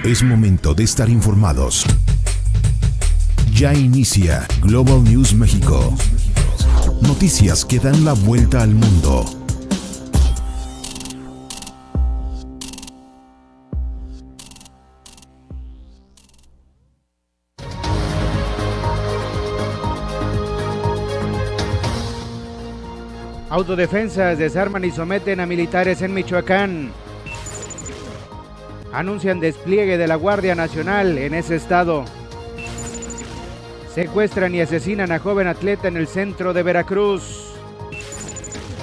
Es momento de estar informados. Ya inicia Global News México. Noticias que dan la vuelta al mundo. Autodefensas desarman y someten a militares en Michoacán. Anuncian despliegue de la Guardia Nacional en ese estado. Secuestran y asesinan a joven atleta en el centro de Veracruz.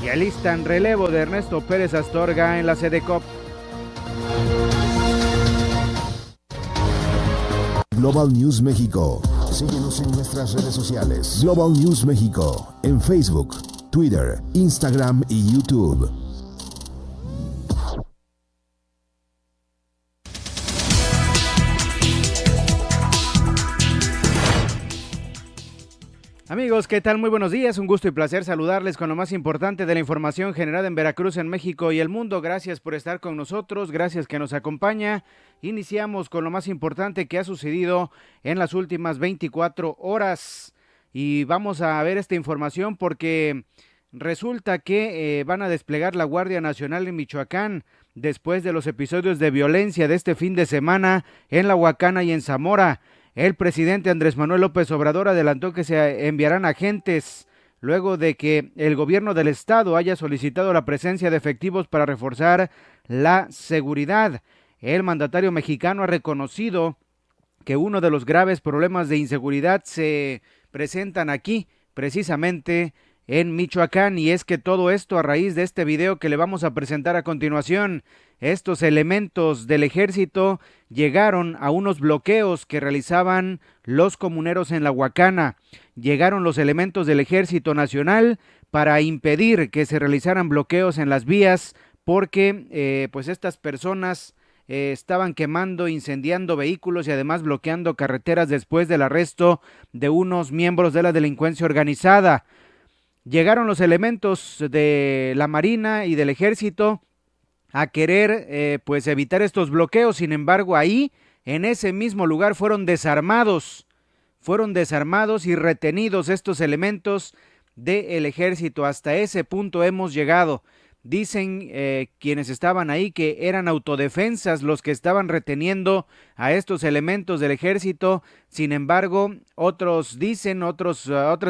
Y alistan relevo de Ernesto Pérez Astorga en la SEDECOP. Global News México. Síguenos en nuestras redes sociales. Global News México en Facebook, Twitter, Instagram y YouTube. Amigos, ¿qué tal? Muy buenos días, un gusto y placer saludarles con lo más importante de la información generada en Veracruz, en México y el mundo. Gracias por estar con nosotros, gracias que nos acompaña. Iniciamos con lo más importante que ha sucedido en las últimas 24 horas y vamos a ver esta información porque resulta que van a desplegar la Guardia Nacional en Michoacán después de los episodios de violencia de este fin de semana en La Huacana y en Zamora. El presidente Andrés Manuel López Obrador adelantó que se enviarán agentes luego de que el gobierno del estado haya solicitado la presencia de efectivos para reforzar la seguridad. El mandatario mexicano ha reconocido que uno de los graves problemas de inseguridad se presentan aquí, precisamente en Michoacán, y es que todo esto a raíz de este video que le vamos a presentar a continuación. Estos elementos del ejército llegaron a unos bloqueos que realizaban los comuneros en La Huacana. Llegaron los elementos del Ejército Nacional para impedir que se realizaran bloqueos en las vías porque pues estas personas estaban quemando, incendiando vehículos y además bloqueando carreteras después del arresto de unos miembros de la delincuencia organizada. Llegaron los elementos de la Marina y del Ejército a querer pues evitar estos bloqueos. Sin embargo, ahí en ese mismo lugar fueron desarmados y retenidos estos elementos del ejército. Hasta ese punto hemos llegado. Dicen quienes estaban ahí que eran autodefensas los que estaban reteniendo a estos elementos del ejército. Sin embargo, otros dicen, otras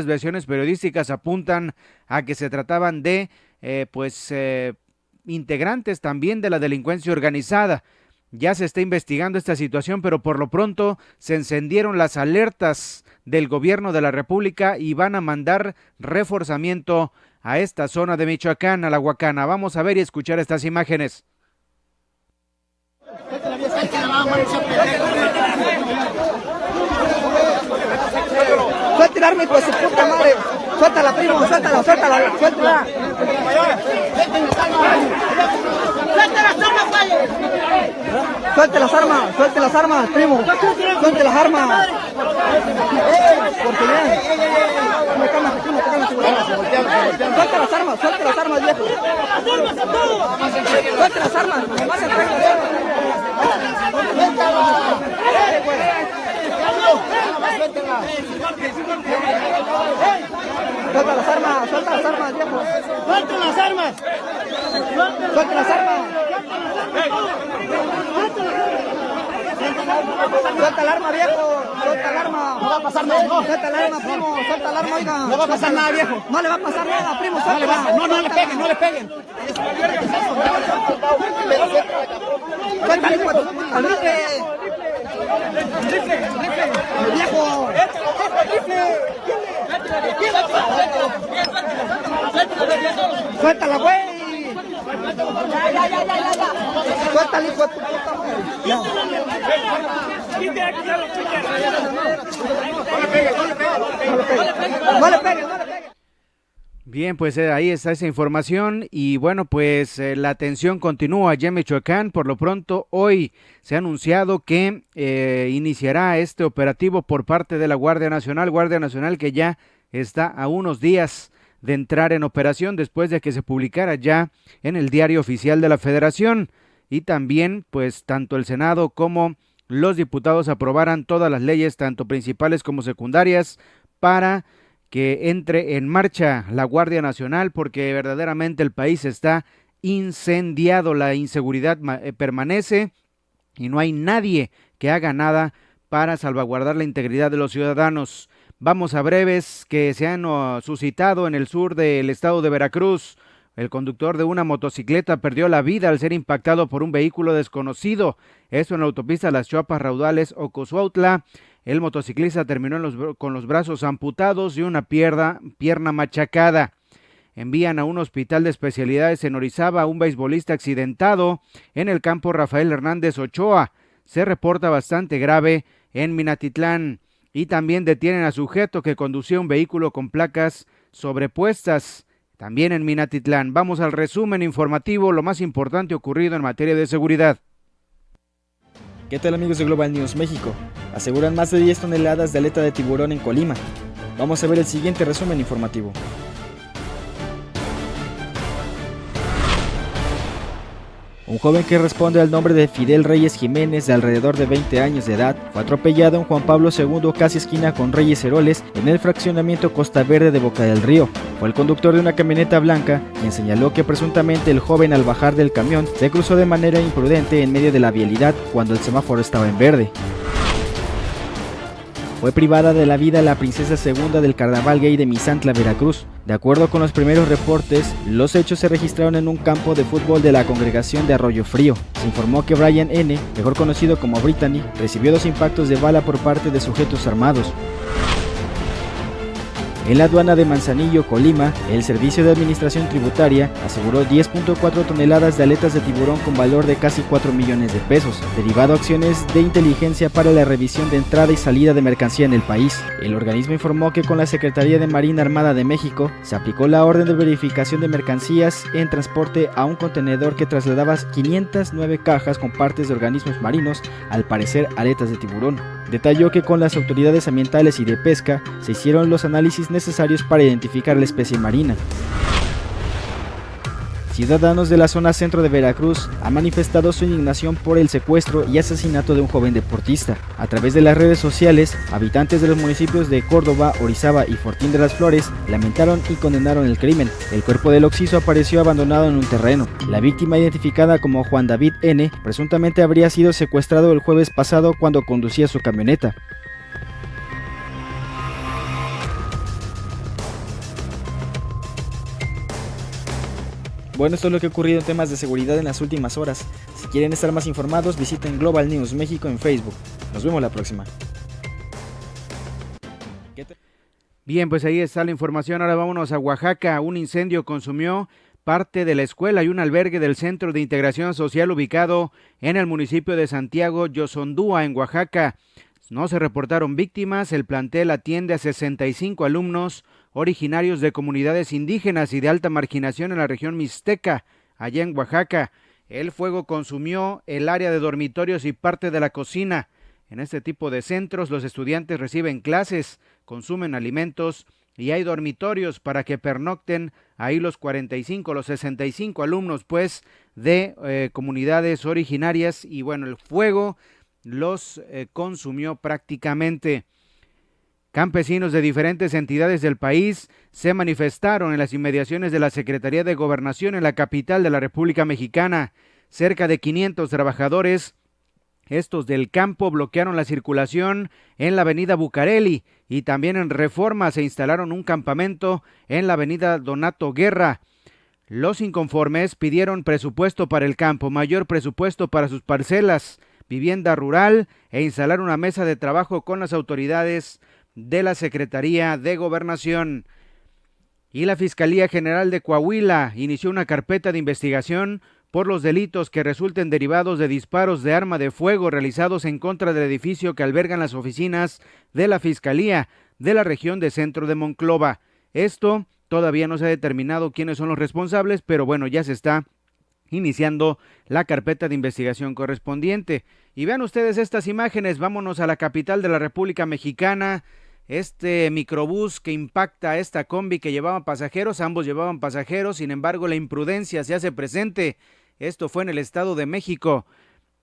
versiones periodísticas apuntan a que se trataban de integrantes también de la delincuencia organizada. Ya se está investigando esta situación, pero por lo pronto se encendieron las alertas del gobierno de la República y van a mandar reforzamiento a esta zona de Michoacán, a La Huacana. Vamos a ver y escuchar estas imágenes. Suelta el arma, hijo de su puta madre. Suéltala, primo, suéltala. Suelta las armas, primo. Suelta las armas. Porque bien. Suelta las armas, viejo. Suelta las armas, nomás se traen las armas. Suelta las armas, viejo. Suelta las armas. Suelta el arma, viejo. Suelta el arma. No va a pasar nada. No. Suelta el arma, primo. Suelta el arma, oiga. No va a pasar nada, viejo. No le va a pasar nada, primo. Suelta. No le peguen. Suelta el hijo. Al rifle. Viejo. Suéltala, güey. Suéltala, hijo de tu puta madre. No le pegues. Bien, pues ahí está esa información y bueno, pues la atención continúa allá en Michoacán. Por lo pronto, hoy se ha anunciado que iniciará este operativo por parte de la Guardia Nacional que ya está a unos días de entrar en operación después de que se publicara ya en el Diario Oficial de la Federación. Y también, pues, tanto el Senado como los diputados aprobaran todas las leyes, tanto principales como secundarias, para que entre en marcha la Guardia Nacional, porque verdaderamente el país está incendiado, la inseguridad permanece y no hay nadie que haga nada para salvaguardar la integridad de los ciudadanos. Vamos a breves que se han suscitado en el sur del estado de Veracruz. El conductor de una motocicleta perdió la vida al ser impactado por un vehículo desconocido. Esto en la autopista Las Chuapas Raudales Ocosuautla. El motociclista terminó con los brazos amputados y una pierna machacada. Envían a un hospital de especialidades en Orizaba a un beisbolista accidentado en el campo Rafael Hernández Ochoa. Se reporta bastante grave en Minatitlán. Y también detienen a sujeto que conducía un vehículo con placas sobrepuestas, también en Minatitlán. Vamos al resumen informativo, lo más importante ocurrido en materia de seguridad. ¿Qué tal, amigos de Global News México? Aseguran más de 10 toneladas de aleta de tiburón en Colima. Vamos a ver el siguiente resumen informativo. Un joven que responde al nombre de Fidel Reyes Jiménez, de alrededor de 20 años de edad, fue atropellado en Juan Pablo II, casi esquina con Reyes Heroles, en el fraccionamiento Costa Verde de Boca del Río. Fue el conductor de una camioneta blanca quien señaló que presuntamente el joven, al bajar del camión, se cruzó de manera imprudente en medio de la vialidad cuando el semáforo estaba en verde. Fue privada de la vida la princesa segunda del Carnaval Gay de Misantla, Veracruz. De acuerdo con los primeros reportes, los hechos se registraron en un campo de fútbol de la congregación de Arroyo Frío. Se informó que Brian N., mejor conocido como Brittany, recibió 2 impactos de bala por parte de sujetos armados. En la aduana de Manzanillo, Colima, el Servicio de Administración Tributaria aseguró 10.4 toneladas de aletas de tiburón con valor de casi 4 millones de pesos, derivado a acciones de inteligencia para la revisión de entrada y salida de mercancía en el país. El organismo informó que con la Secretaría de Marina Armada de México se aplicó la orden de verificación de mercancías en transporte a un contenedor que trasladaba 509 cajas con partes de organismos marinos, al parecer aletas de tiburón. Detalló que con las autoridades ambientales y de pesca se hicieron los análisis necesarios para identificar la especie marina. Ciudadanos de la zona centro de Veracruz han manifestado su indignación por el secuestro y asesinato de un joven deportista. A través de las redes sociales, habitantes de los municipios de Córdoba, Orizaba y Fortín de las Flores lamentaron y condenaron el crimen. El cuerpo del occiso apareció abandonado en un terreno. La víctima, identificada como Juan David N., presuntamente habría sido secuestrado el jueves pasado cuando conducía su camioneta. Bueno, esto es lo que ha ocurrido en temas de seguridad en las últimas horas. Si quieren estar más informados, visiten Global News México en Facebook. Nos vemos la próxima. Bien, pues ahí está la información. Ahora vámonos a Oaxaca. Un incendio consumió parte de la escuela y un albergue del Centro de Integración Social ubicado en el municipio de Santiago Yosondúa, en Oaxaca. No se reportaron víctimas. El plantel atiende a 65 alumnos originarios de comunidades indígenas y de alta marginación en la región mixteca, allá en Oaxaca. El fuego consumió el área de dormitorios y parte de la cocina. En este tipo de centros los estudiantes reciben clases, consumen alimentos y hay dormitorios para que pernocten ahí los 65 alumnos pues de comunidades originarias, y bueno, el fuego los consumió prácticamente. Campesinos de diferentes entidades del país se manifestaron en las inmediaciones de la Secretaría de Gobernación en la capital de la República Mexicana. Cerca de 500 trabajadores, estos del campo, bloquearon la circulación en la avenida Bucareli, y también en Reforma se instalaron un campamento en la avenida Donato Guerra. Los inconformes pidieron presupuesto para el campo, mayor presupuesto para sus parcelas, vivienda rural e instalar una mesa de trabajo con las autoridades de la Secretaría de Gobernación. Y la Fiscalía General de Coahuila inició una carpeta de investigación por los delitos que resulten derivados de disparos de arma de fuego realizados en contra del edificio que albergan las oficinas de la Fiscalía de la región de Centro de Monclova. Esto todavía no se ha determinado quiénes son los responsables, pero bueno, ya se está iniciando la carpeta de investigación correspondiente. Y vean ustedes estas imágenes. Vámonos a la capital de la República Mexicana. Este microbús que impacta a esta combi que llevaban pasajeros, ambos llevaban pasajeros, sin embargo la imprudencia se hace presente. Esto fue en el Estado de México.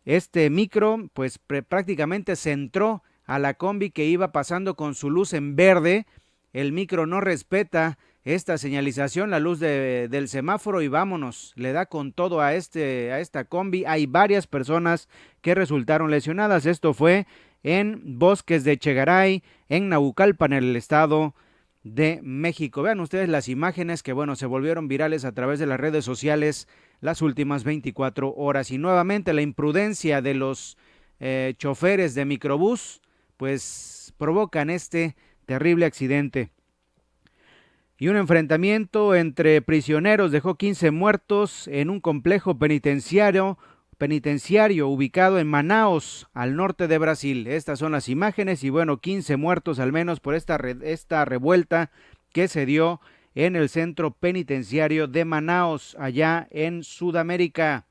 Este micro pues prácticamente se entró a la combi que iba pasando con su luz en verde. El micro no respeta esta señalización, la luz del semáforo, y vámonos, le da con todo a esta combi. Hay varias personas que resultaron lesionadas. Esto fue en Bosques de Chegaray, en Naucalpan, en el estado de México. Vean ustedes las imágenes que, bueno, se volvieron virales a través de las redes sociales las últimas 24 horas. Y nuevamente la imprudencia de los choferes de microbús, pues provocan este terrible accidente. Y un enfrentamiento entre prisioneros dejó 15 muertos en un complejo penitenciario ubicado en Manaus, al norte de Brasil. Estas son las imágenes y bueno, 15 muertos al menos por esta revuelta que se dio en el centro penitenciario de Manaus, allá en Sudamérica.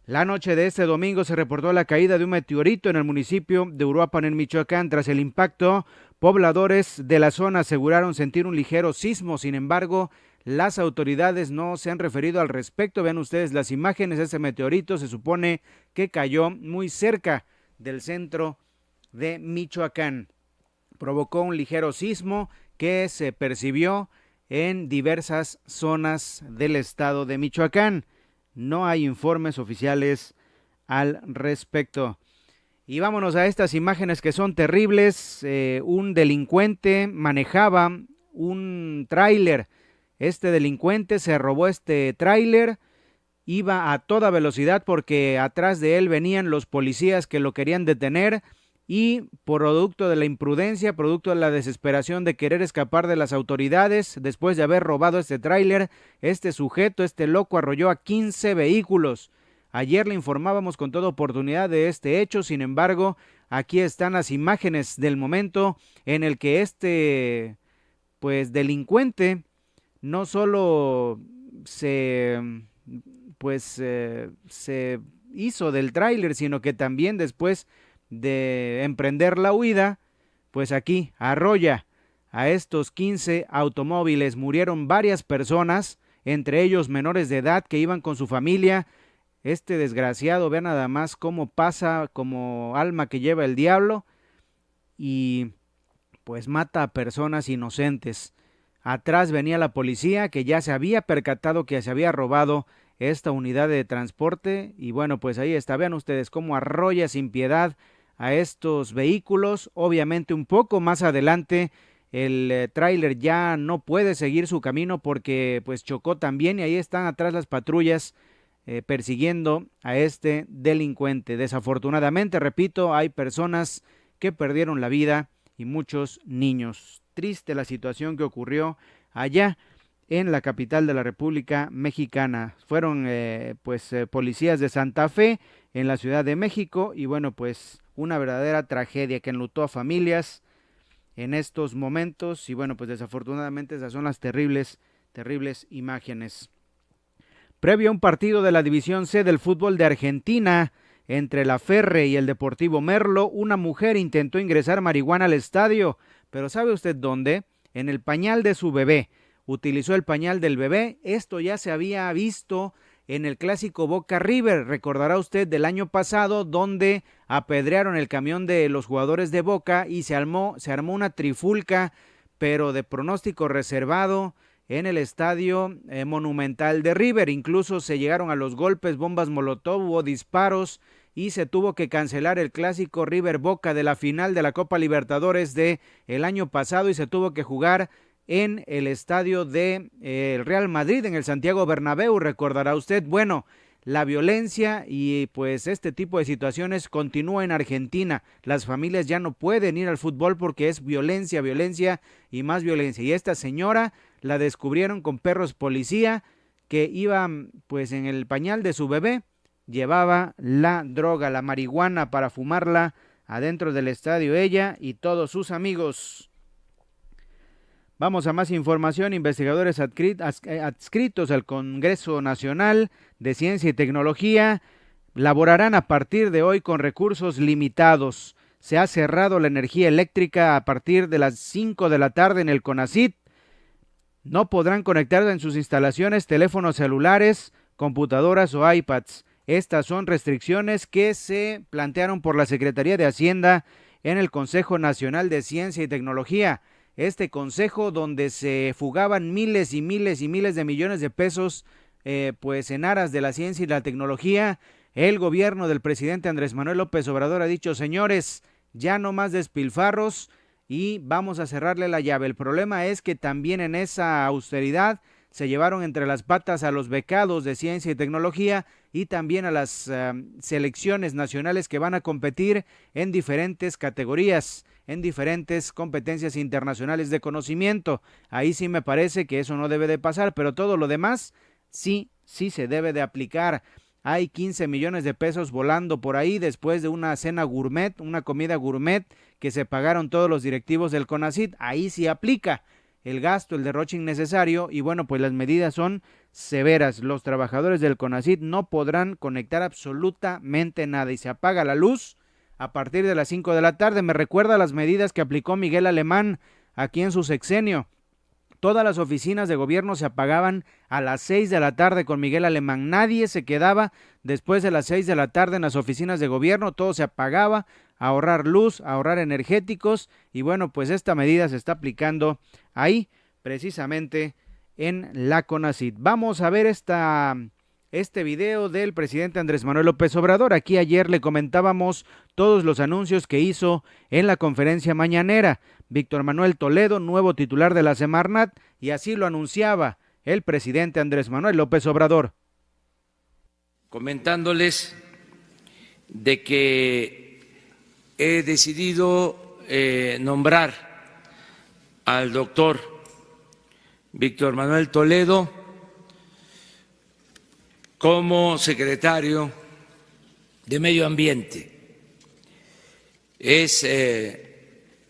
La noche de este domingo se reportó la caída de un meteorito en el municipio de Uruapan, en Michoacán. Tras el impacto, pobladores de la zona aseguraron sentir un ligero sismo. Sin embargo, las autoridades no se han referido al respecto. Vean ustedes las imágenes. Ese meteorito se supone que cayó muy cerca del centro de Michoacán. Provocó un ligero sismo que se percibió en diversas zonas del estado de Michoacán. No hay informes oficiales al respecto. Y vámonos a estas imágenes que son terribles. Un delincuente manejaba un tráiler. Este delincuente se robó este tráiler. Iba a toda velocidad porque atrás de él venían los policías que lo querían detener. Y producto de la imprudencia, producto de la desesperación de querer escapar de las autoridades, después de haber robado este tráiler, este sujeto, este loco, arrolló a 15 vehículos. Ayer le informábamos con toda oportunidad de este hecho. Sin embargo, aquí están las imágenes del momento en el que este delincuente no solo se hizo del tráiler, sino que también después de emprender la huida, pues aquí arrolla a estos 15 automóviles. Murieron varias personas, entre ellos menores de edad que iban con su familia. Este desgraciado, vean nada más cómo pasa como alma que lleva el diablo y pues mata a personas inocentes. Atrás venía la policía que ya se había percatado que se había robado esta unidad de transporte y bueno, pues ahí está. Vean ustedes cómo arrolla sin piedad a estos vehículos. Obviamente un poco más adelante el tráiler ya no puede seguir su camino porque pues chocó también y ahí están atrás las patrullas persiguiendo a este delincuente. Desafortunadamente, repito, hay personas que perdieron la vida y muchos niños. Triste la situación que ocurrió allá en la capital de la República Mexicana. Fueron policías de Santa Fe en la Ciudad de México y bueno, pues una verdadera tragedia que enlutó a familias en estos momentos y bueno, pues desafortunadamente esas son las terribles imágenes. Previo a un partido de la División C del fútbol de Argentina entre la Ferre y el Deportivo Merlo, una mujer intentó ingresar marihuana al estadio, pero ¿sabe usted dónde? En el pañal de su bebé. Utilizó el pañal del bebé. Esto ya se había visto en el clásico Boca River. Recordará usted del año pasado donde apedrearon el camión de los jugadores de Boca y se armó una trifulca, pero de pronóstico reservado en el estadio Monumental de River. Incluso se llegaron a los golpes, bombas molotov, hubo disparos y se tuvo que cancelar el clásico River Boca de la final de la Copa Libertadores de el año pasado y se tuvo que jugar en el estadio de el Real Madrid, en el Santiago Bernabéu. Recordará usted. Bueno, la violencia y pues este tipo de situaciones continúa en Argentina. Las familias ya no pueden ir al fútbol porque es violencia, violencia y más violencia. Y esta señora la descubrieron con perros policía que iba pues en el pañal de su bebé, llevaba la droga, la marihuana para fumarla adentro del estadio, ella y todos sus amigos. Vamos a más información. Investigadores adscritos al Congreso Nacional de Ciencia y Tecnología laborarán a partir de hoy con recursos limitados. Se ha cerrado la energía eléctrica a partir de las 5 de la tarde en el CONACYT. No podrán conectar en sus instalaciones teléfonos celulares, computadoras o iPads. Estas son restricciones que se plantearon por la Secretaría de Hacienda en el Consejo Nacional de Ciencia y Tecnología. Este consejo donde se fugaban miles y miles y miles de millones de pesos pues en aras de la ciencia y la tecnología. El gobierno del presidente Andrés Manuel López Obrador ha dicho: señores, ya no más despilfarros y vamos a cerrarle la llave. El problema es que también en esa austeridad se llevaron entre las patas a los becados de ciencia y tecnología y también a las selecciones nacionales que van a competir en diferentes categorías, en diferentes competencias internacionales de conocimiento. Ahí sí me parece que eso no debe de pasar, pero todo lo demás sí se debe de aplicar. Hay 15 millones de pesos volando por ahí después de una cena gourmet, una comida gourmet que se pagaron todos los directivos del CONACYT. Ahí sí aplica el gasto, el derroche innecesario, y bueno, pues las medidas son severas. Los trabajadores del CONACYT no podrán conectar absolutamente nada y se apaga la luz a partir de las 5 de la tarde. Me recuerda las medidas que aplicó Miguel Alemán aquí en su sexenio. Todas las oficinas de gobierno se apagaban a las 6 de la tarde con Miguel Alemán. Nadie se quedaba después de las 6 de la tarde en las oficinas de gobierno. Todo se apagaba, a ahorrar luz, a ahorrar energéticos. Y bueno, pues esta medida se está aplicando ahí, precisamente en la CONACYT. Vamos a ver este video del presidente Andrés Manuel López Obrador. Aquí ayer le comentábamos todos los anuncios que hizo en la conferencia mañanera. Víctor Manuel Toledo, nuevo titular de la Semarnat, y así lo anunciaba el presidente Andrés Manuel López Obrador. Comentándoles de que he decidido nombrar al doctor Víctor Manuel Toledo como secretario de Medio Ambiente. Es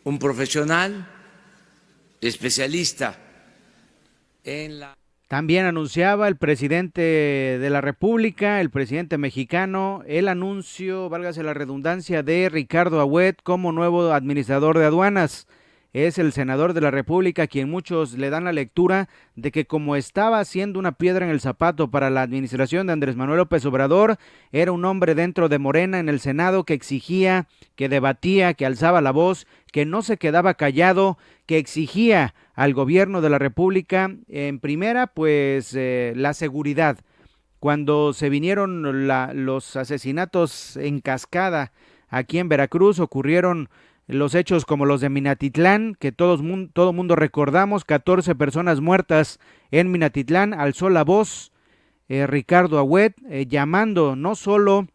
un profesional especialista en la... También anunciaba el presidente de la República, el presidente mexicano, el anuncio, válgase la redundancia, de Ricardo Agüed como nuevo administrador de aduanas. Es el senador de la República a quien muchos le dan la lectura de que, como estaba haciendo una piedra en el zapato para la administración de Andrés Manuel López Obrador, era un hombre dentro de Morena en el Senado que exigía, que debatía, que alzaba la voz, que no se quedaba callado, que exigía al gobierno de la República, en primera, pues la seguridad. Cuando se vinieron los asesinatos en cascada aquí en Veracruz, ocurrieron los hechos como los de Minatitlán, que todo mundo recordamos, 14 personas muertas en Minatitlán. Alzó la voz Ricardo Agüed, llamando no solo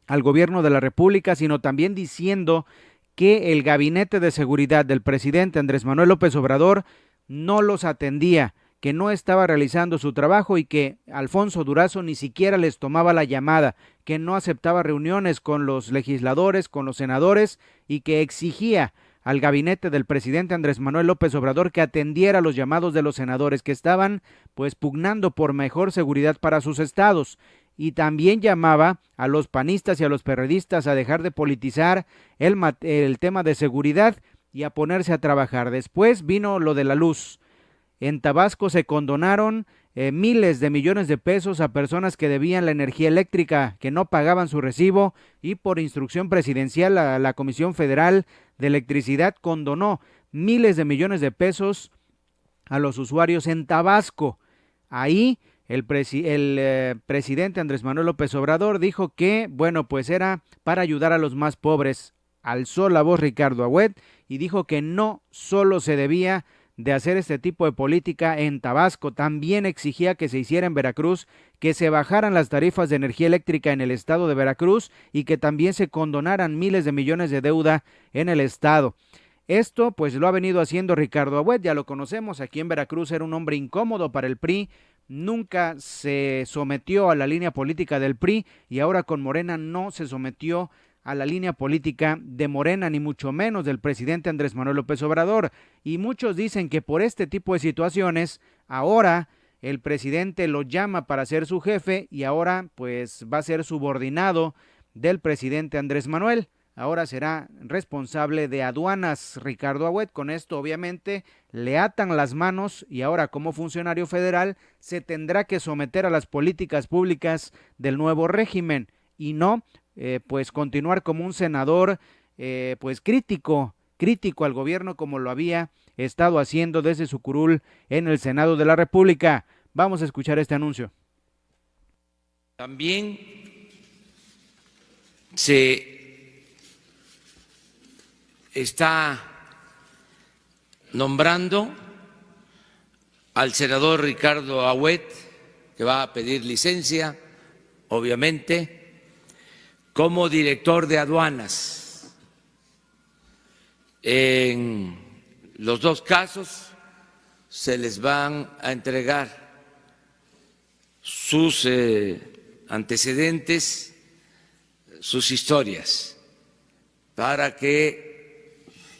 al gobierno de la República, sino también diciendo que el gabinete de seguridad del presidente Andrés Manuel López Obrador no los atendía, que no estaba realizando su trabajo y que Alfonso Durazo ni siquiera les tomaba la llamada, que no aceptaba reuniones con los legisladores, con los senadores, y que exigía al gabinete del presidente Andrés Manuel López Obrador que atendiera los llamados de los senadores que estaban pues pugnando por mejor seguridad para sus estados. Y también llamaba a los panistas y a los perredistas a dejar de politizar el tema de seguridad y a ponerse a trabajar. Después vino lo de la luz. En Tabasco se condonaron miles de millones de pesos a personas que debían la energía eléctrica, que no pagaban su recibo, y por instrucción presidencial la Comisión Federal de Electricidad condonó miles de millones de pesos a los usuarios en Tabasco. Ahí el presidente Andrés Manuel López Obrador dijo que, bueno, pues era para ayudar a los más pobres. Alzó la voz Ricardo Agüed y dijo que no solo se debía de hacer este tipo de política en Tabasco, también exigía que se hiciera en Veracruz, que se bajaran las tarifas de energía eléctrica en el estado de Veracruz y que también se condonaran miles de millones de deuda en el estado. Esto pues lo ha venido haciendo Ricardo Agüed, ya lo conocemos, aquí en Veracruz era un hombre incómodo para el PRI, nunca se sometió a la línea política del PRI y ahora con Morena no se sometió a la línea política de Morena, ni mucho menos del presidente Andrés Manuel López Obrador, y muchos dicen que por este tipo de situaciones, ahora el presidente lo llama para ser su jefe y ahora pues va a ser subordinado del presidente Andrés Manuel. ahora será responsable de aduanas Ricardo Agüet. Con esto obviamente le atan las manos y ahora como funcionario federal se tendrá que someter a las políticas públicas del nuevo régimen y no pues continuar como un senador pues crítico al gobierno como lo había estado haciendo desde su curul en el Senado de la República. Vamos a escuchar este anuncio. También se está nombrando al senador Ricardo Agüet, que va a pedir licencia, obviamente, como director de aduanas. En los dos casos se les van a entregar sus antecedentes, sus historias, para que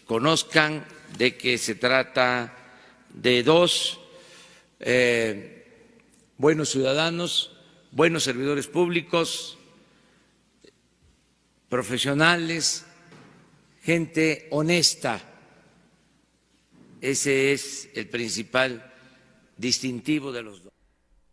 conozcan de que se trata de dos buenos ciudadanos, buenos servidores públicos, profesionales, gente honesta. Ese es el principal distintivo de los dos.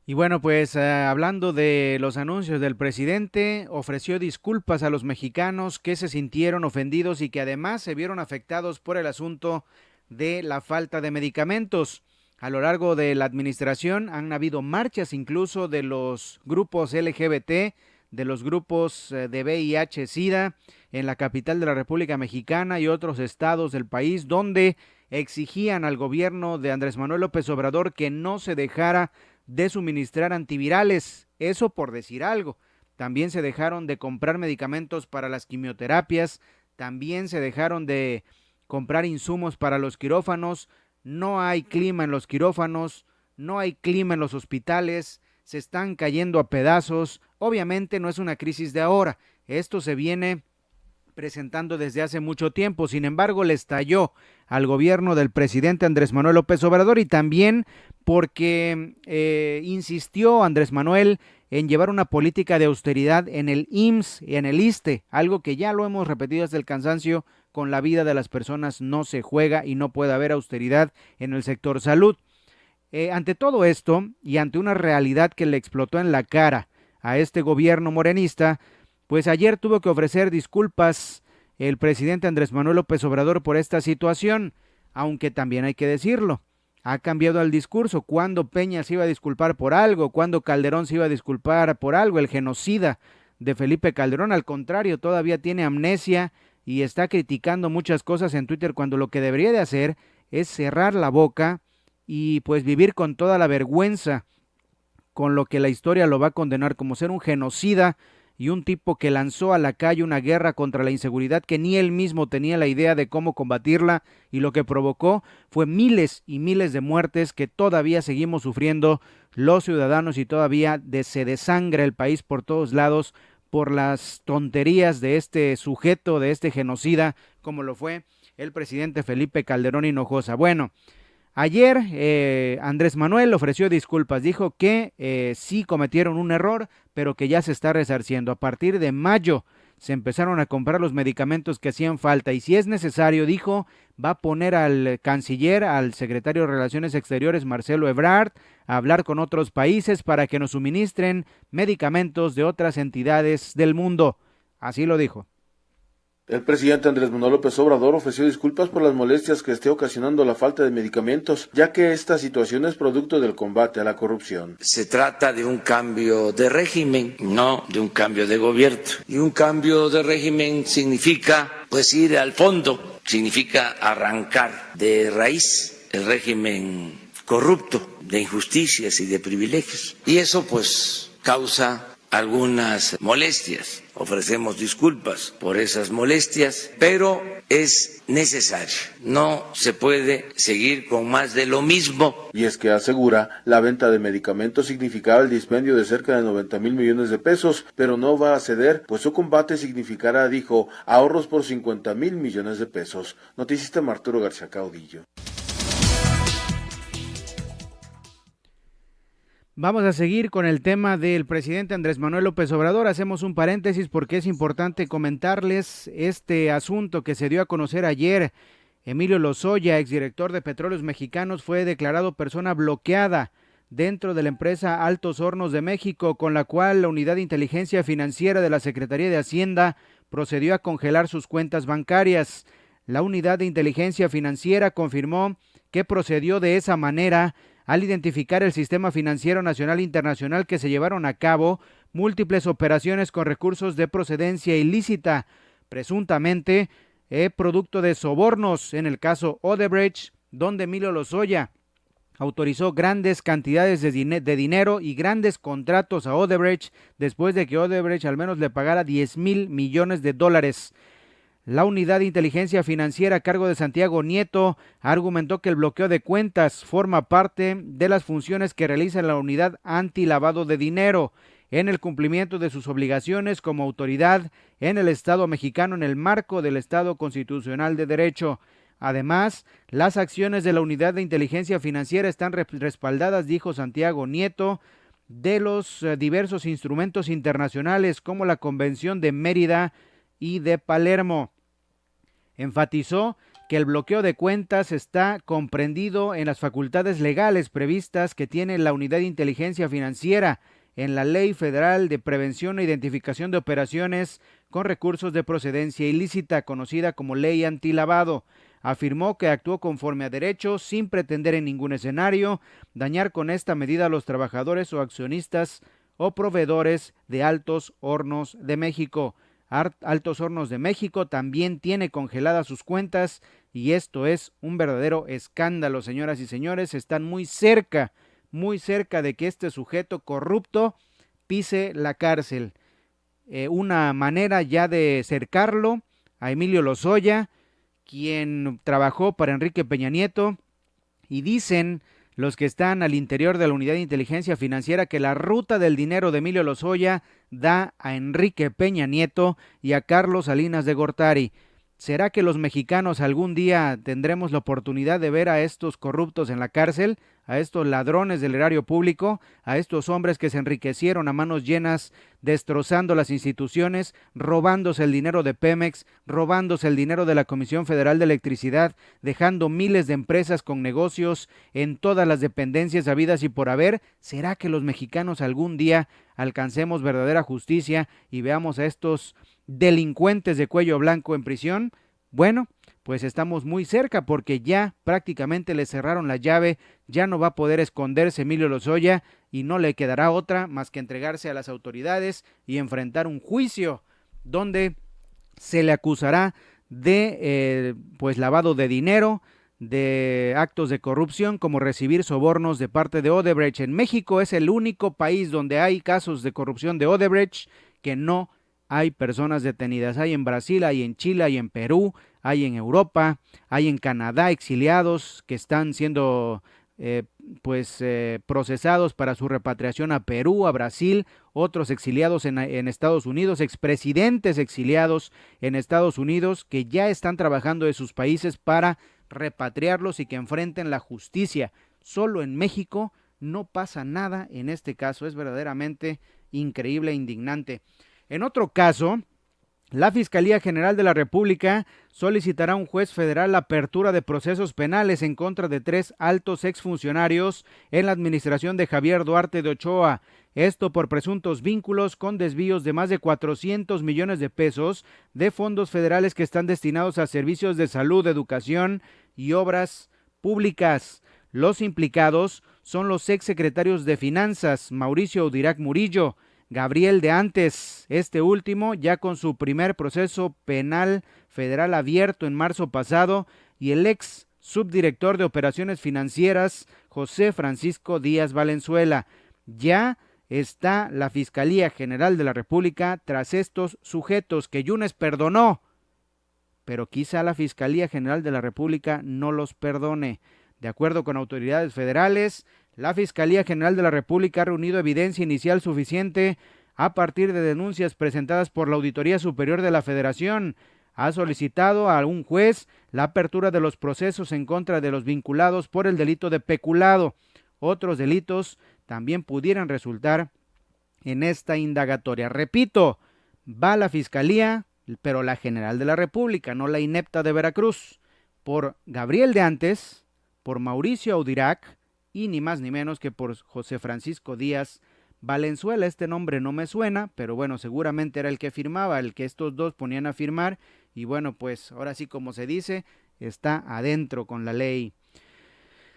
Y bueno, pues hablando de los anuncios del presidente, ofreció disculpas a los mexicanos que se sintieron ofendidos y que además se vieron afectados por el asunto de la falta de medicamentos. A lo largo de la administración han habido marchas incluso de los grupos LGBT, de los grupos de VIH-Sida en la capital de la República Mexicana y otros estados del país, donde exigían al gobierno de Andrés Manuel López Obrador que no se dejara de suministrar antivirales, eso por decir algo. También se dejaron de comprar medicamentos para las quimioterapias, también se dejaron de comprar insumos para los quirófanos, no hay clima en los quirófanos, no hay clima en los hospitales, se están cayendo a pedazos. Obviamente no es una crisis de ahora, esto se viene presentando desde hace mucho tiempo. Sin embargo, le estalló al gobierno del presidente Andrés Manuel López Obrador y también porque insistió Andrés Manuel en llevar una política de austeridad en el IMSS y en el ISSSTE, algo que ya lo hemos repetido hasta el cansancio. Con la vida de las personas no se juega y no puede haber austeridad en el sector salud. Ante todo esto y ante una realidad que le explotó en la cara a este gobierno morenista, pues ayer tuvo que ofrecer disculpas el presidente Andrés Manuel López Obrador por esta situación, aunque también hay que decirlo, ha cambiado el discurso. Cuando Peña se iba a disculpar por algo, cuando Calderón se iba a disculpar por algo, el genocida de Felipe Calderón, al contrario, todavía tiene amnesia y está criticando muchas cosas en Twitter, cuando lo que debería de hacer es cerrar la boca y pues vivir con toda la vergüenza con lo que la historia lo va a condenar, como ser un genocida y un tipo que lanzó a la calle una guerra contra la inseguridad que ni él mismo tenía la idea de cómo combatirla, y lo que provocó fue miles y miles de muertes que todavía seguimos sufriendo los ciudadanos y todavía se desangra el país por todos lados por las tonterías de este sujeto, de este genocida, como lo fue el presidente Felipe Calderón Hinojosa. Bueno, ayer Andrés Manuel ofreció disculpas, dijo que sí cometieron un error, pero que ya se está resarciendo. A partir de mayo se empezaron a comprar los medicamentos que hacían falta y si es necesario, dijo, va a poner al canciller, al secretario de Relaciones Exteriores, Marcelo Ebrard, a hablar con otros países para que nos suministren medicamentos de otras entidades del mundo. Así lo dijo. El presidente Andrés Manuel López Obrador ofreció disculpas por las molestias que esté ocasionando la falta de medicamentos, ya que esta situación es producto del combate a la corrupción. Se trata de un cambio de régimen, no de un cambio de gobierno. Y un cambio de régimen significa, pues, ir al fondo, significa arrancar de raíz el régimen corrupto de injusticias y de privilegios. Y eso, pues, causa algunas molestias. Ofrecemos disculpas por esas molestias, pero es necesario. No se puede seguir con más de lo mismo. Y es que asegura, la venta de medicamentos significará el dispendio de cerca de 90,000 millones de pesos, pero no va a ceder, pues su combate significará, dijo, ahorros por 50,000 millones de pesos. Noticista Arturo García Caudillo. Vamos a seguir con el tema del presidente Andrés Manuel López Obrador. Hacemos un paréntesis porque es importante comentarles este asunto que se dio a conocer ayer. Emilio Lozoya, exdirector de Petróleos Mexicanos, fue declarado persona bloqueada dentro de la empresa Altos Hornos de México, con la cual la Unidad de Inteligencia Financiera de la Secretaría de Hacienda procedió a congelar sus cuentas bancarias. La Unidad de Inteligencia Financiera confirmó que procedió de esa manera al identificar el sistema financiero nacional e internacional que se llevaron a cabo múltiples operaciones con recursos de procedencia ilícita, presuntamente producto de sobornos en el caso Odebrecht, donde Emilio Lozoya autorizó grandes cantidades de dinero y grandes contratos a Odebrecht después de que Odebrecht al menos le pagara 10,000 millones de dólares. La Unidad de Inteligencia Financiera a cargo de Santiago Nieto argumentó que el bloqueo de cuentas forma parte de las funciones que realiza la Unidad Antilavado de Dinero en el cumplimiento de sus obligaciones como autoridad en el Estado mexicano en el marco del Estado Constitucional de Derecho. Además, las acciones de la Unidad de Inteligencia Financiera están respaldadas, dijo Santiago Nieto, de los diversos instrumentos internacionales como la Convención de Mérida y de Palermo. Enfatizó que el bloqueo de cuentas está comprendido en las facultades legales previstas que tiene la Unidad de Inteligencia Financiera en la Ley Federal de Prevención e Identificación de Operaciones con Recursos de Procedencia Ilícita, conocida como Ley Antilavado. Afirmó que actuó conforme a derecho, sin pretender en ningún escenario dañar con esta medida a los trabajadores o accionistas o proveedores de Altos Hornos de México. Altos Hornos de México también tiene congeladas sus cuentas y esto es un verdadero escándalo, señoras y señores. Están muy cerca de que este sujeto corrupto pise la cárcel. Una manera ya de cercarlo a Emilio Lozoya, quien trabajó para Enrique Peña Nieto, y dicen los que están al interior de la Unidad de Inteligencia Financiera que la ruta del dinero de Emilio Lozoya da a Enrique Peña Nieto y a Carlos Salinas de Gortari. ¿Será que los mexicanos algún día tendremos la oportunidad de ver a estos corruptos en la cárcel, a estos ladrones del erario público, a estos hombres que se enriquecieron a manos llenas, destrozando las instituciones, robándose el dinero de Pemex, robándose el dinero de la Comisión Federal de Electricidad, dejando miles de empresas con negocios en todas las dependencias habidas y por haber? ¿Será que los mexicanos algún día alcancemos verdadera justicia y veamos a estos delincuentes de cuello blanco en prisión? Bueno, pues estamos muy cerca porque ya prácticamente le cerraron la llave, ya no va a poder esconderse Emilio Lozoya y no le quedará otra más que entregarse a las autoridades y enfrentar un juicio donde se le acusará de pues lavado de dinero, de actos de corrupción como recibir sobornos de parte de Odebrecht. En México es el único país donde hay casos de corrupción de Odebrecht que no hay personas detenidas. Hay en Brasil, hay en Chile, hay en Perú, hay en Europa, hay en Canadá exiliados que están siendo procesados para su repatriación a Perú, a Brasil, otros exiliados en Estados Unidos, expresidentes exiliados en Estados Unidos que ya están trabajando de sus países para repatriarlos y que enfrenten la justicia. Solo en México no pasa nada en este caso. Es verdaderamente increíble e indignante. En otro caso, la Fiscalía General de la República solicitará a un juez federal la apertura de procesos penales en contra de 3 altos exfuncionarios en la administración de Javier Duarte de Ochoa. Esto por presuntos vínculos con desvíos de más de 400 millones de pesos de fondos federales que están destinados a servicios de salud, educación y obras públicas. Los implicados son los exsecretarios de Finanzas, Mauricio Udirac Murillo, Gabriel de Antes, este último ya con su primer proceso penal federal abierto en marzo pasado, y el ex subdirector de operaciones financieras, José Francisco Díaz Valenzuela. Ya está la Fiscalía General de la República tras estos sujetos que Yunes perdonó, pero quizá la Fiscalía General de la República no los perdone. De acuerdo con autoridades federales, la Fiscalía General de la República ha reunido evidencia inicial suficiente a partir de denuncias presentadas por la Auditoría Superior de la Federación. Ha solicitado a un juez la apertura de los procesos en contra de los vinculados por el delito de peculado. Otros delitos también pudieran resultar en esta indagatoria. Repito, va la Fiscalía, pero la General de la República, no la inepta de Veracruz, por Gabriel de Antes, por Mauricio Audirac y ni más ni menos que por José Francisco Díaz Valenzuela. Este nombre no me suena, pero bueno, seguramente era el que firmaba, el que estos dos ponían a firmar, y bueno, pues ahora sí, como se dice, está adentro con la ley.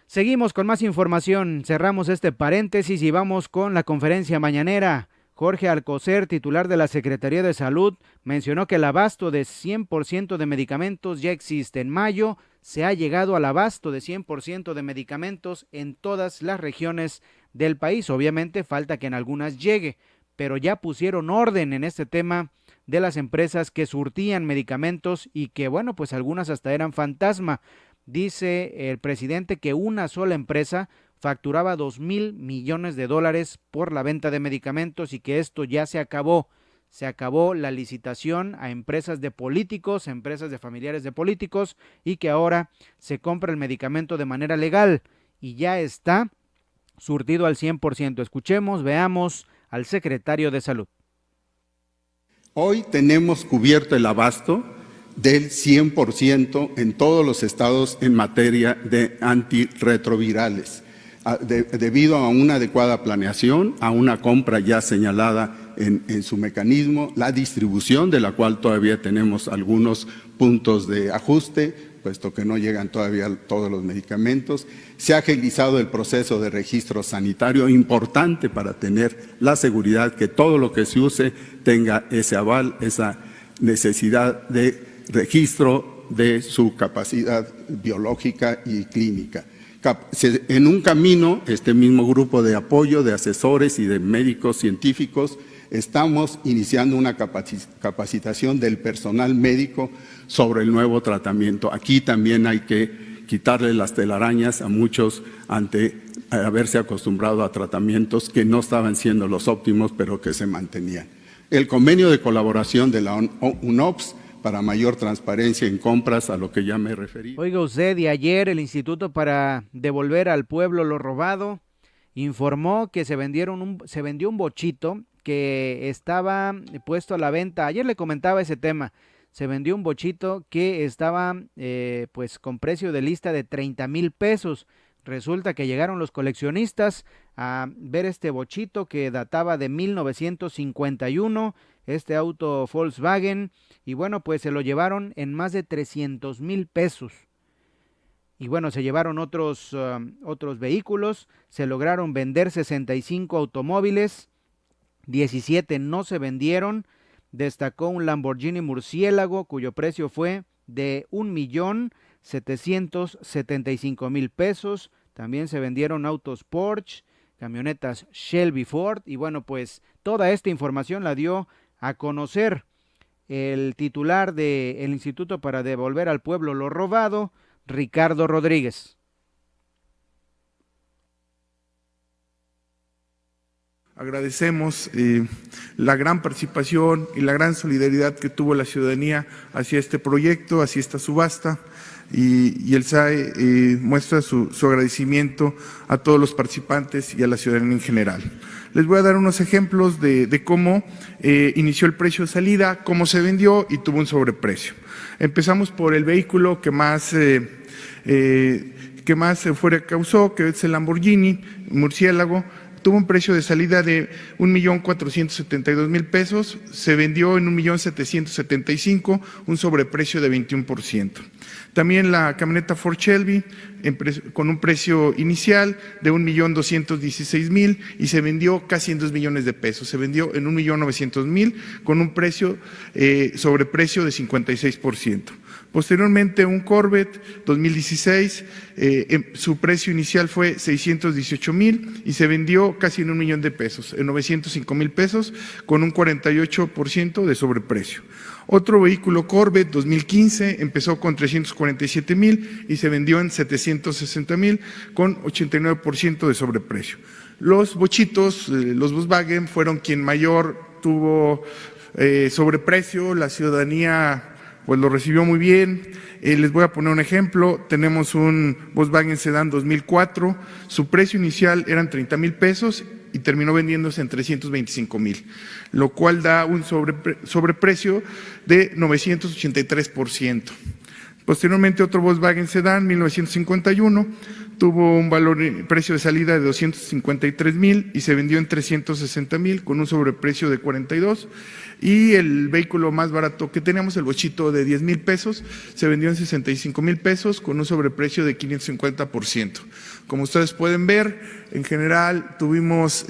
Seguimos con más información, cerramos este paréntesis y vamos con la conferencia mañanera. Jorge Alcocer, titular de la Secretaría de Salud, mencionó que el abasto de 100% de medicamentos ya existe. En mayo se ha llegado al abasto de 100% de medicamentos en todas las regiones del país. Obviamente falta que en algunas llegue, pero ya pusieron orden en este tema de las empresas que surtían medicamentos y que, bueno, pues algunas hasta eran fantasma. Dice el presidente que una sola empresa facturaba $2,000 millones por la venta de medicamentos y que esto ya se acabó. Se acabó la licitación a empresas de políticos, empresas de familiares de políticos, y que ahora se compra el medicamento de manera legal y ya está surtido al 100%. Escuchemos, veamos al secretario de Salud. Hoy tenemos cubierto el abasto del 100% en todos los estados en materia de antirretrovirales, debido a una adecuada planeación, a una compra ya señalada en su mecanismo, la distribución de la cual todavía tenemos algunos puntos de ajuste, puesto que no llegan todavía todos los medicamentos. Se ha agilizado el proceso de registro sanitario, importante para tener la seguridad que todo lo que se use tenga ese aval, esa necesidad de registro de su capacidad biológica y clínica. En un camino, este mismo grupo de apoyo de asesores y de médicos científicos, estamos iniciando una capacitación del personal médico sobre el nuevo tratamiento. Aquí también hay que quitarle las telarañas a muchos ante haberse acostumbrado a tratamientos que no estaban siendo los óptimos, pero que se mantenían. El convenio de colaboración de la UNOPS para mayor transparencia en compras, a lo que ya me referí. Oiga usted, y ayer el Instituto para Devolver al Pueblo lo Robado informó que se vendió un bochito que estaba puesto a la venta. Ayer le comentaba ese tema. Se vendió un bochito que estaba pues con precio de lista de 30,000 pesos. Resulta que llegaron los coleccionistas a ver este bochito que databa de 1951, este auto Volkswagen, y bueno, pues se lo llevaron en más de 300,000 pesos. Y bueno, se llevaron otros vehículos, se lograron vender 65 automóviles, 17 no se vendieron. Destacó un Lamborghini Murciélago cuyo precio fue de 1,775,000 pesos. También se vendieron autos Porsche, camionetas Shelby Ford, y bueno, pues toda esta información la dio a conocer el titular del Instituto para Devolver al Pueblo lo Robado, Ricardo Rodríguez. Agradecemos la gran participación y la gran solidaridad que tuvo la ciudadanía hacia este proyecto, hacia esta subasta, y el SAE muestra su agradecimiento a todos los participantes y a la ciudadanía en general. Les voy a dar unos ejemplos de cómo inició el precio de salida, cómo se vendió y tuvo un sobreprecio. Empezamos por el vehículo que más fuera causó, que es el Lamborghini Murciélago. Tuvo un precio de salida de 1,472,000 pesos, se vendió en 1,775,000, un sobreprecio de 21%. También la camioneta Ford Shelby, con un precio inicial de 1,216,000 y se vendió casi en 2 millones de pesos. Se vendió en 1,900,000 con un precio sobreprecio de 56%. Posteriormente, un Corvette 2016, su precio inicial fue 618,000 y se vendió casi en 1 millón de pesos, en 905,000 pesos, con un 48% de sobreprecio. Otro vehículo Corvette 2015 empezó con 347,000 y se vendió en 760,000 con 89% de sobreprecio. Los bochitos, los Volkswagen, fueron quien mayor tuvo sobreprecio. La ciudadanía pues lo recibió muy bien. Les voy a poner un ejemplo. Tenemos un Volkswagen Sedán 2004, su precio inicial eran 30,000 pesos y terminó vendiéndose en 325,000, lo cual da un sobreprecio de 983%. Posteriormente, otro Volkswagen Sedán 1951 tuvo un precio de salida de 253,000 y se vendió en 360,000 con un sobreprecio de 42. Y el vehículo más barato que teníamos, el Bochito de 10,000 pesos, se vendió en 65,000 pesos con un sobreprecio de 550%. Como ustedes pueden ver, en general tuvimos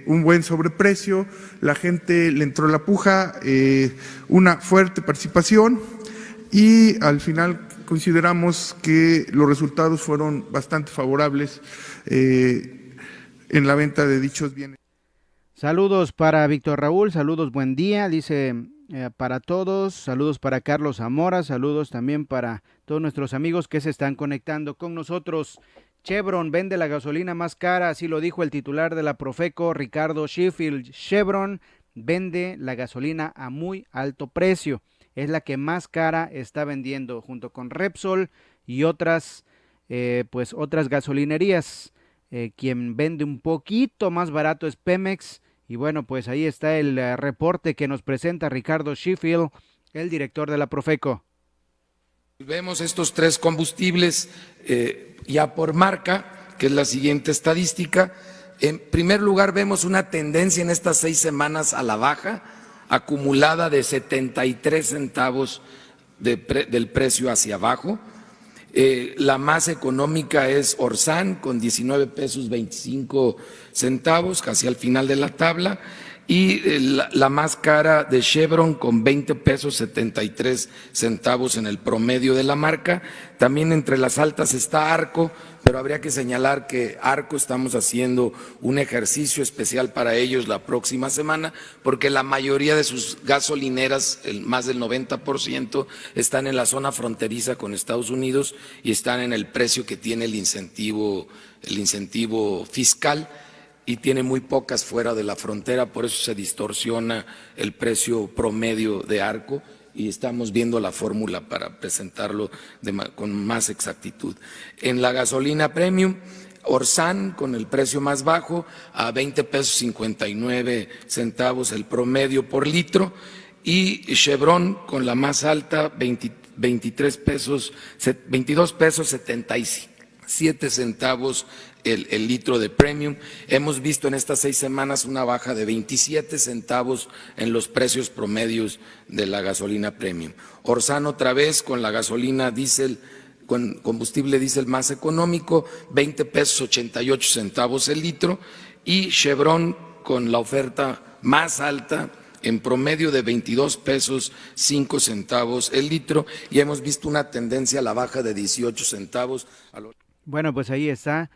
un buen sobreprecio, la gente le entró la puja, una fuerte participación y al final consideramos que los resultados fueron bastante favorables en la venta de dichos bienes. Saludos para Víctor Raúl, saludos, buen día, dice para todos, saludos para Carlos Zamora, saludos también para todos nuestros amigos que se están conectando con nosotros. Chevron vende la gasolina más cara, así lo dijo el titular de la Profeco, Ricardo Sheffield. Chevron vende la gasolina a muy alto precio, es la que más cara está vendiendo junto con Repsol y otras gasolinerías. Quien vende un poquito más barato es Pemex. Y bueno, pues ahí está el reporte que nos presenta Ricardo Sheffield, el director de la Profeco. Vemos estos tres combustibles ya por marca, que es la siguiente estadística. En primer lugar, vemos una tendencia en estas 6 semanas a la baja, acumulada de 73 centavos del precio hacia abajo. La más económica es Orsan con 19 pesos 25 centavos, casi al final de la tabla, y la más cara de Chevron con 20 pesos 73 centavos en el promedio de la marca. También entre las altas está Arco, pero habría que señalar que Arco estamos haciendo un ejercicio especial para ellos la próxima semana, porque la mayoría de sus gasolineras, más del 90%, están en la zona fronteriza con Estados Unidos y están en el precio que tiene el incentivo fiscal, y tiene muy pocas fuera de la frontera, por eso se distorsiona el precio promedio de Arco y estamos viendo la fórmula para presentarlo con más exactitud. En la gasolina premium, Orsan con el precio más bajo a 20 pesos 59 centavos el promedio por litro, y Chevron con la más alta 22 pesos 77 centavos el litro de premium. Hemos visto en estas 6 semanas una baja de 27 centavos en los precios promedios de la gasolina premium. Orsan otra vez con la gasolina diésel, con combustible diésel más económico, 20 pesos 88 centavos el litro, y Chevron con la oferta más alta en promedio de 22 pesos 5 centavos el litro, y hemos visto una tendencia a la baja de 18 centavos. Bueno, pues ahí está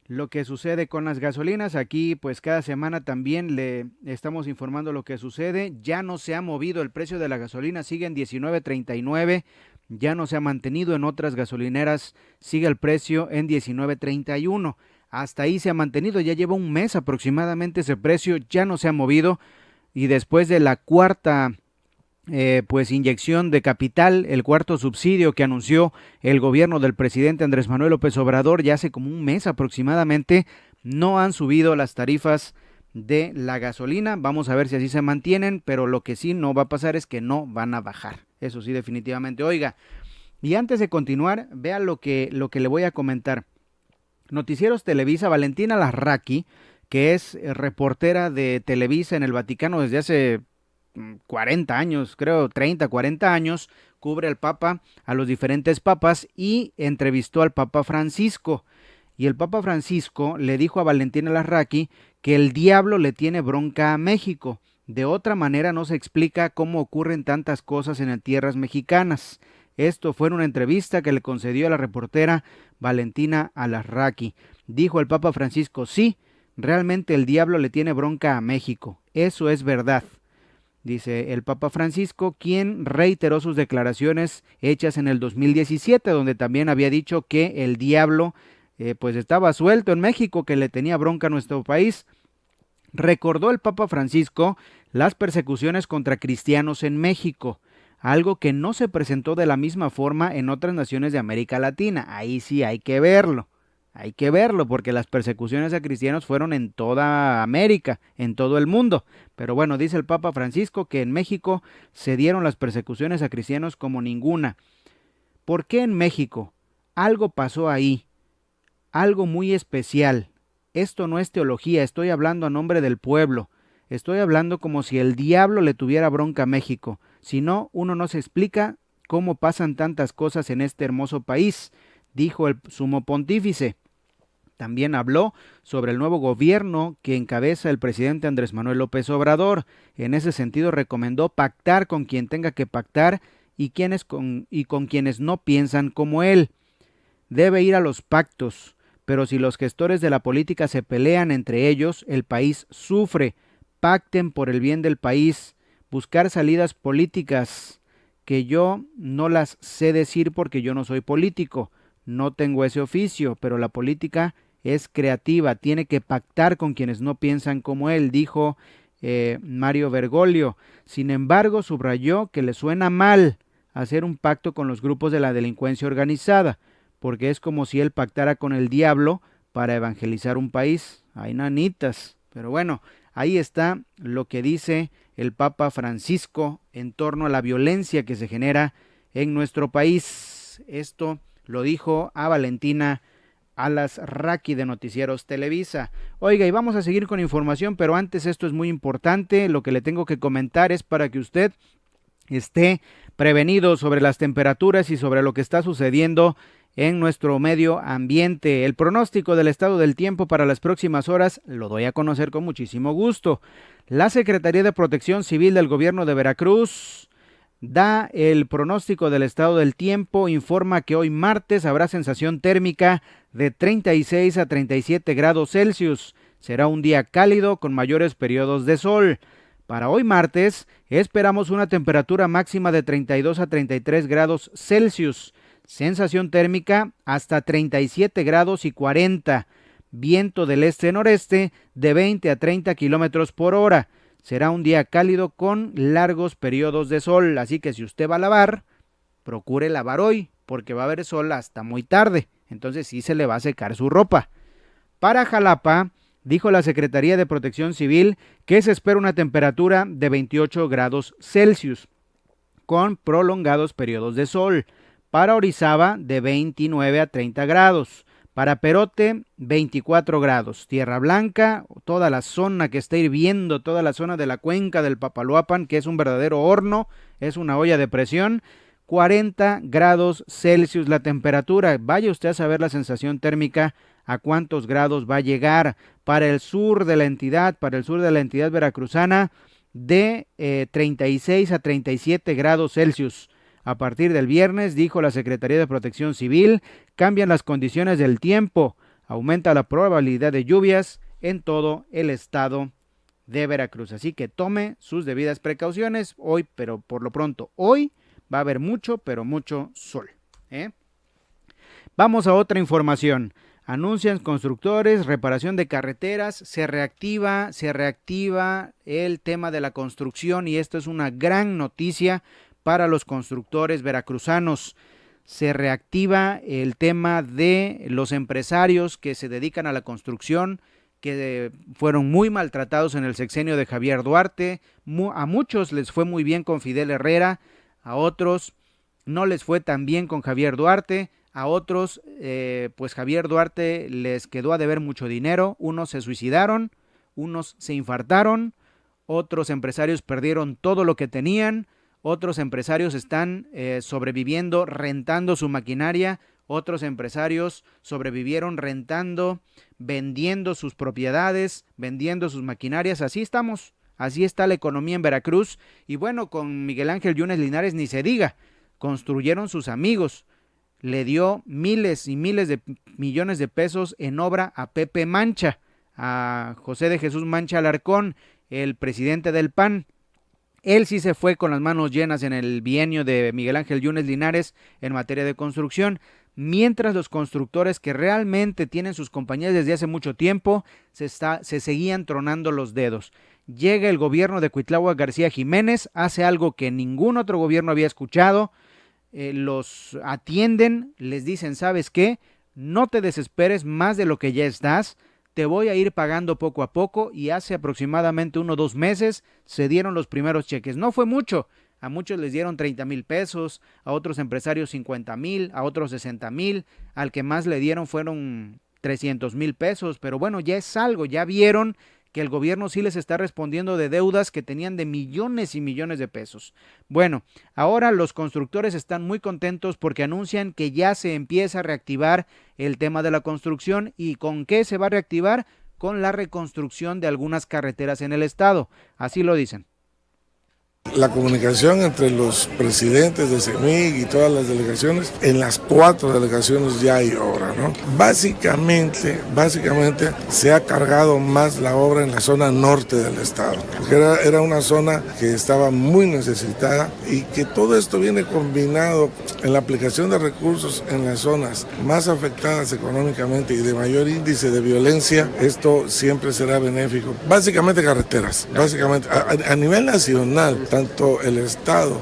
lo que sucede con las gasolinas. Aquí pues cada semana también le estamos informando lo que sucede. Ya no se ha movido el precio de la gasolina, sigue en 19.39, ya no se ha mantenido. En otras gasolineras sigue el precio en 19.31, hasta ahí se ha mantenido, ya lleva un mes aproximadamente ese precio, ya no se ha movido. Y después de la cuarta inyección de capital, el cuarto subsidio que anunció el gobierno del presidente Andrés Manuel López Obrador ya hace como un mes aproximadamente, no han subido las tarifas de la gasolina. Vamos a ver si así se mantienen, pero lo que sí no va a pasar es que no van a bajar, eso sí definitivamente. Oiga, y antes de continuar, vea lo que le voy a comentar. Noticieros Televisa, Valentina Larraqui, que es reportera de Televisa en el Vaticano desde hace 40 años, creo 30, 40 años, cubre al Papa, a los diferentes papas, y entrevistó al Papa Francisco. Y el Papa Francisco le dijo a Valentina Larraqui que el diablo le tiene bronca a México. De otra manera no se explica cómo ocurren tantas cosas en las tierras mexicanas. Esto fue en una entrevista que le concedió a la reportera Valentina Larraqui. Dijo el Papa Francisco: sí, realmente el diablo le tiene bronca a México. Eso es verdad. Dice el Papa Francisco, quien reiteró sus declaraciones hechas en el 2017, donde también había dicho que el diablo pues estaba suelto en México, que le tenía bronca a nuestro país. Recordó el Papa Francisco las persecuciones contra cristianos en México. algo que no se presentó de la misma forma en otras naciones de América Latina. Ahí sí hay que verlo porque las persecuciones a cristianos fueron en toda América, en todo el mundo. Pero bueno, dice el Papa Francisco que en México se dieron las persecuciones a cristianos como ninguna. ¿Por qué en México? Algo pasó ahí, algo muy especial. Esto no es teología, estoy hablando a nombre del pueblo. Estoy hablando como si el diablo le tuviera bronca a México. Si no, uno no se explica cómo pasan tantas cosas en este hermoso país, dijo el sumo pontífice. También habló sobre el nuevo gobierno que encabeza el presidente Andrés Manuel López Obrador. En ese sentido recomendó pactar con quien tenga que pactar y con quienes no piensan como él. Debe ir a los pactos, pero si los gestores de la política se pelean entre ellos, el país sufre. Pacten por el bien del país, buscar salidas políticas, que yo no las sé decir porque yo no soy político, no tengo ese oficio, pero la política es creativa, tiene que pactar con quienes no piensan como él, dijo Mario Bergoglio. Sin embargo, subrayó que le suena mal hacer un pacto con los grupos de la delincuencia organizada, porque es como si él pactara con el diablo para evangelizar un país. Ay, nanitas. Pero bueno, ahí está lo que dice el Papa Francisco en torno a la violencia que se genera en nuestro país. Esto lo dijo a Valentina Alasraqui de Noticieros Televisa. Oiga, y vamos a seguir con información, pero antes esto es muy importante. Lo que le tengo que comentar es para que usted esté prevenido sobre las temperaturas y sobre lo que está sucediendo en nuestro medio ambiente. El pronóstico del estado del tiempo para las próximas horas lo doy a conocer con muchísimo gusto. La Secretaría de Protección Civil del Gobierno de Veracruz da el pronóstico del estado del tiempo, informa que hoy martes habrá sensación térmica de 36 a 37 grados Celsius. Será un día cálido con mayores periodos de sol. Para hoy martes esperamos una temperatura máxima de 32 a 33 grados Celsius. Sensación térmica hasta 37 grados y 40. Viento del este-noreste de 20 a 30 kilómetros por hora. Será un día cálido con largos periodos de sol, así que si usted va a lavar, procure lavar hoy, porque va a haber sol hasta muy tarde, entonces sí se le va a secar su ropa. Para Jalapa, dijo la Secretaría de Protección Civil que se espera una temperatura de 28 grados Celsius, con prolongados periodos de sol. Para Orizaba, de 29 a 30 grados. Para Perote, 24 grados. Tierra Blanca, toda la zona que está hirviendo, toda la zona de la cuenca del Papaloapan, que es un verdadero horno, es una olla de presión, 40 grados Celsius la temperatura. Vaya usted a saber la sensación térmica, a cuántos grados va a llegar. Para el sur de la entidad, veracruzana, de 36 a 37 grados Celsius. A partir del viernes, dijo la Secretaría de Protección Civil, cambian las condiciones del tiempo, aumenta la probabilidad de lluvias en todo el estado de Veracruz. Así que tome sus debidas precauciones hoy, pero por lo pronto hoy va a haber mucho, pero mucho sol. Vamos a otra información. Anuncian constructores, reparación de carreteras, se reactiva el tema de la construcción y esto es una gran noticia para los constructores veracruzanos. Se reactiva el tema de los empresarios que se dedican a la construcción, que fueron muy maltratados en el sexenio de Javier Duarte. A muchos les fue muy bien con Fidel Herrera, a otros no les fue tan bien con Javier Duarte, a otros pues Javier Duarte les quedó a deber mucho dinero, unos se suicidaron, unos se infartaron, otros empresarios perdieron todo lo que tenían, otros empresarios están sobreviviendo rentando su maquinaria, otros empresarios sobrevivieron rentando, vendiendo sus propiedades, vendiendo sus maquinarias. Así estamos, así está la economía en Veracruz. Y bueno, con Miguel Ángel Yunes Linares ni se diga, construyeron sus amigos, le dio miles y miles de millones de pesos en obra a Pepe Mancha, a José de Jesús Mancha Alarcón, el presidente del PAN. Él sí se fue con las manos llenas en el bienio de Miguel Ángel Yunes Linares en materia de construcción. mientras los constructores que realmente tienen sus compañías desde hace mucho tiempo se seguían tronando los dedos. Llega el gobierno de Cuitláhuac García Jiménez, hace algo que ningún otro gobierno había escuchado, los atienden, les dicen, ¿sabes qué? No te desesperes más de lo que ya estás, te voy a ir pagando poco a poco, y hace aproximadamente 1 o 2 meses se dieron los primeros cheques. No fue mucho, a muchos les dieron 30,000 pesos, a otros empresarios 50,000, a otros 60,000, al que más le dieron fueron 300,000 pesos, pero bueno, ya es algo, ya vieron que el gobierno sí les está respondiendo de deudas que tenían de millones y millones de pesos. Bueno, ahora los constructores están muy contentos porque anuncian que ya se empieza a reactivar el tema de la construcción. ¿Y con qué se va a reactivar? Con la reconstrucción de algunas carreteras en el estado, así lo dicen. La comunicación entre los presidentes de CEMIG y todas las delegaciones, en las 4 delegaciones ya hay obra, ¿no? Básicamente se ha cargado más la obra en la zona norte del estado, porque era una zona que estaba muy necesitada, y que todo esto viene combinado en la aplicación de recursos en las zonas más afectadas económicamente y de mayor índice de violencia. Esto siempre será benéfico. Básicamente carreteras, a nivel nacional, tanto el Estado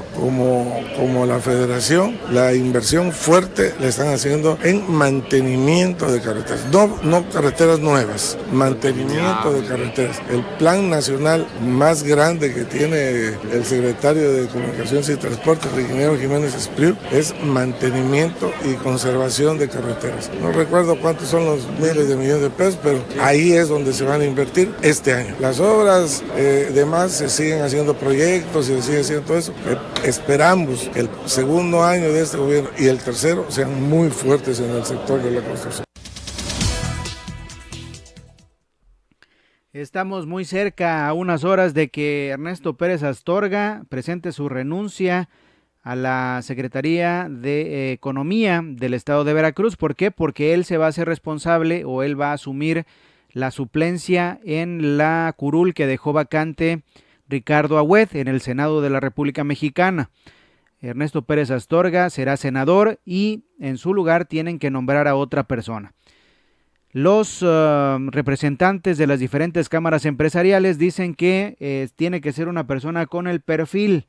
como la Federación, la inversión fuerte la están haciendo en mantenimiento de carreteras, no carreteras nuevas, mantenimiento de carreteras. El plan nacional más grande que tiene el secretario de Comunicaciones y Transportes, el ingeniero Jiménez Espriu, es mantenimiento y conservación de carreteras. No recuerdo cuántos son los miles de millones de pesos, pero ahí es donde se van a invertir este año. Las obras demás se siguen haciendo proyectos, se sigue haciendo todo eso. Esperamos que el segundo año de este gobierno y el tercero sean muy fuertes en el sector de la construcción. Estamos muy cerca, a unas horas de que Ernesto Pérez Astorga presente su renuncia a la Secretaría de Economía del Estado de Veracruz. ¿Por qué? Porque él se va a hacer responsable, o él va a asumir la suplencia en la curul que dejó vacante Ricardo Agüed en el Senado de la República Mexicana. Ernesto Pérez Astorga será senador y en su lugar tienen que nombrar a otra persona. Los representantes de las diferentes cámaras empresariales dicen que tiene que ser una persona con el perfil.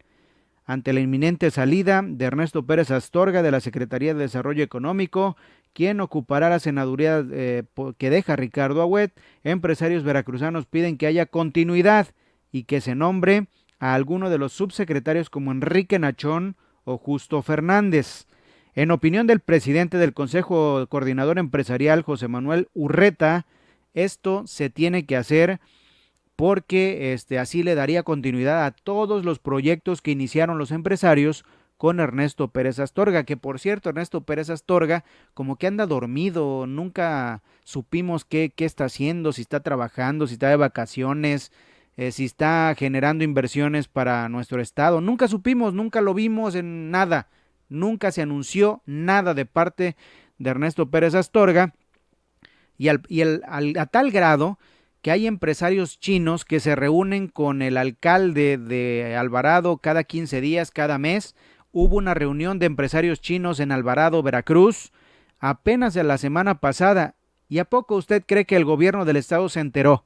Ante la inminente salida de Ernesto Pérez Astorga de la Secretaría de Desarrollo Económico, quien ocupará la senaduría que deja Ricardo Agüed, empresarios veracruzanos piden que haya continuidad y que se nombre a alguno de los subsecretarios como Enrique Nachón o Justo Fernández. En opinión del presidente del Consejo Coordinador Empresarial, José Manuel Urreta, esto se tiene que hacer porque así le daría continuidad a todos los proyectos que iniciaron los empresarios con Ernesto Pérez Astorga, que por cierto, Ernesto Pérez Astorga como que anda dormido, nunca supimos qué está haciendo, si está trabajando, si está de vacaciones, si está generando inversiones para nuestro estado. Nunca supimos, nunca lo vimos en nada, nunca se anunció nada de parte de Ernesto Pérez Astorga, a tal grado que hay empresarios chinos que se reúnen con el alcalde de Alvarado cada 15 días, cada mes. Hubo una reunión de empresarios chinos en Alvarado, Veracruz, apenas de la semana pasada. ¿Y a poco usted cree que el gobierno del estado se enteró?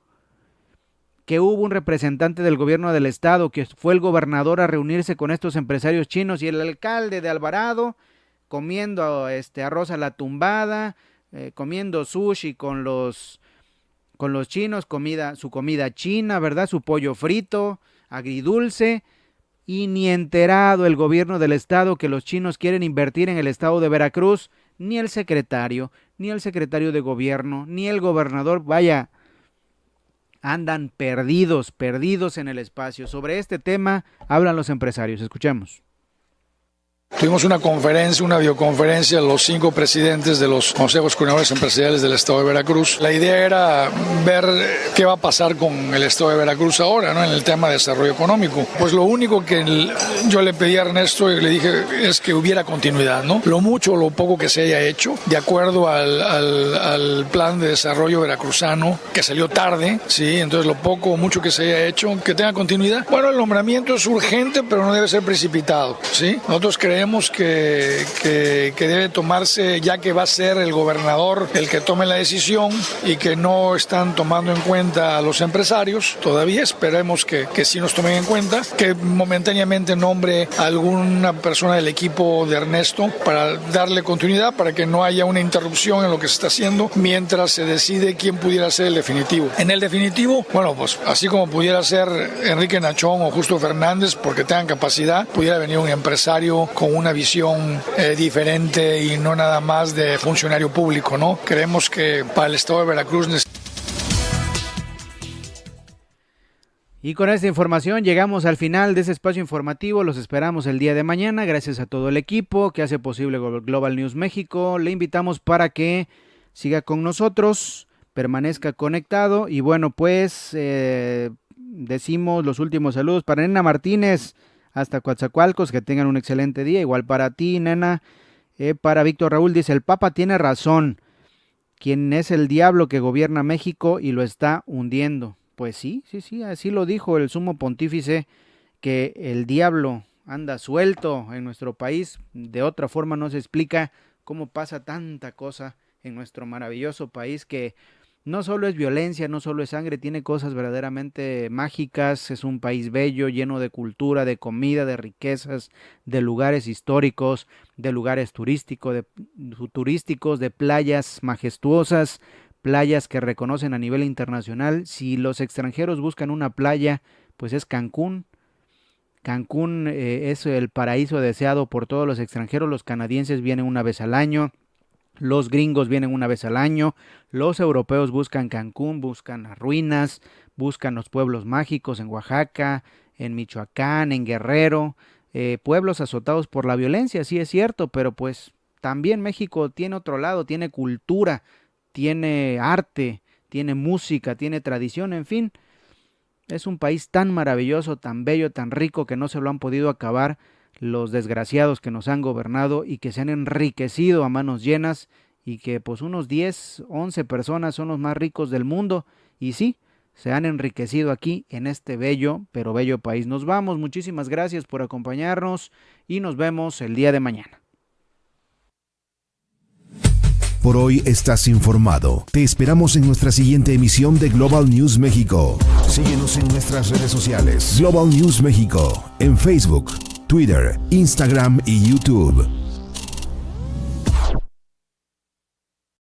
Que hubo un representante del gobierno del estado que fue el gobernador a reunirse con estos empresarios chinos, y el alcalde de Alvarado comiendo arroz a la tumbada, comiendo sushi con los chinos, su comida china, ¿verdad? Su pollo frito, agridulce, y ni enterado el gobierno del estado que los chinos quieren invertir en el estado de Veracruz, ni el secretario de gobierno, ni el gobernador, vaya, andan perdidos en el espacio. Sobre este tema hablan los empresarios, escuchemos. Tuvimos una videoconferencia, los 5 presidentes de los consejos coordinadores empresariales del estado de Veracruz. La idea era ver qué va a pasar con el estado de Veracruz ahora, ¿no? En el tema de desarrollo económico. Pues lo único que yo le pedí a Ernesto y le dije es que hubiera continuidad, ¿no? Lo mucho o lo poco que se haya hecho, de acuerdo al plan de desarrollo veracruzano, que salió tarde, ¿sí? Entonces lo poco o mucho que se haya hecho, que tenga continuidad. Bueno, el nombramiento es urgente, pero no debe ser precipitado, ¿sí? Nosotros creemos Creemos que debe tomarse, ya que va a ser el gobernador el que tome la decisión y que no están tomando en cuenta a los empresarios. Todavía esperemos que sí nos tomen en cuenta, que momentáneamente nombre a alguna persona del equipo de Ernesto para darle continuidad, para que no haya una interrupción en lo que se está haciendo mientras se decide quién pudiera ser el definitivo. En el definitivo, bueno, pues así como pudiera ser Enrique Nachón o Justo Fernández, porque tengan capacidad, pudiera venir un empresario con una visión diferente y no nada más de funcionario público, ¿no? Creemos que para el estado de Veracruz Y con esta información llegamos al final de ese espacio informativo. Los esperamos el día de mañana. Gracias a todo el equipo que hace posible Global News México. Le invitamos para que siga con nosotros, permanezca conectado. Y bueno, pues decimos los últimos saludos para Nena Martínez hasta Coatzacoalcos. Que tengan un excelente día. Igual para ti, Nena. Para Víctor Raúl dice, el Papa tiene razón. ¿Quién es el diablo que gobierna México y lo está hundiendo? Pues sí, así lo dijo el sumo pontífice, que el diablo anda suelto en nuestro país. De otra forma no se explica cómo pasa tanta cosa en nuestro maravilloso país, que no solo es violencia, no solo es sangre, tiene cosas verdaderamente mágicas. Es un país bello, lleno de cultura, de comida, de riquezas, de lugares históricos, de lugares turísticos, de playas majestuosas, playas que reconocen a nivel internacional. Si los extranjeros buscan una playa, pues es Cancún. Cancún es el paraíso deseado por todos los extranjeros. Los canadienses vienen una vez al año, los gringos vienen una vez al año, los europeos buscan Cancún, buscan las ruinas, buscan los pueblos mágicos en Oaxaca, en Michoacán, en Guerrero, pueblos azotados por la violencia, sí es cierto, pero pues también México tiene otro lado, tiene cultura, tiene arte, tiene música, tiene tradición, en fin. Es un país tan maravilloso, tan bello, tan rico, que no se lo han podido acabar los desgraciados que nos han gobernado y que se han enriquecido a manos llenas, y que pues unos 10, 11 personas son los más ricos del mundo, y sí, se han enriquecido aquí en este bello, pero bello país. Nos vamos, muchísimas gracias por acompañarnos y nos vemos el día de mañana. Por hoy estás informado. Te esperamos en nuestra siguiente emisión de Global News México. Síguenos en nuestras redes sociales. Global News México en Facebook, Twitter, Instagram y YouTube.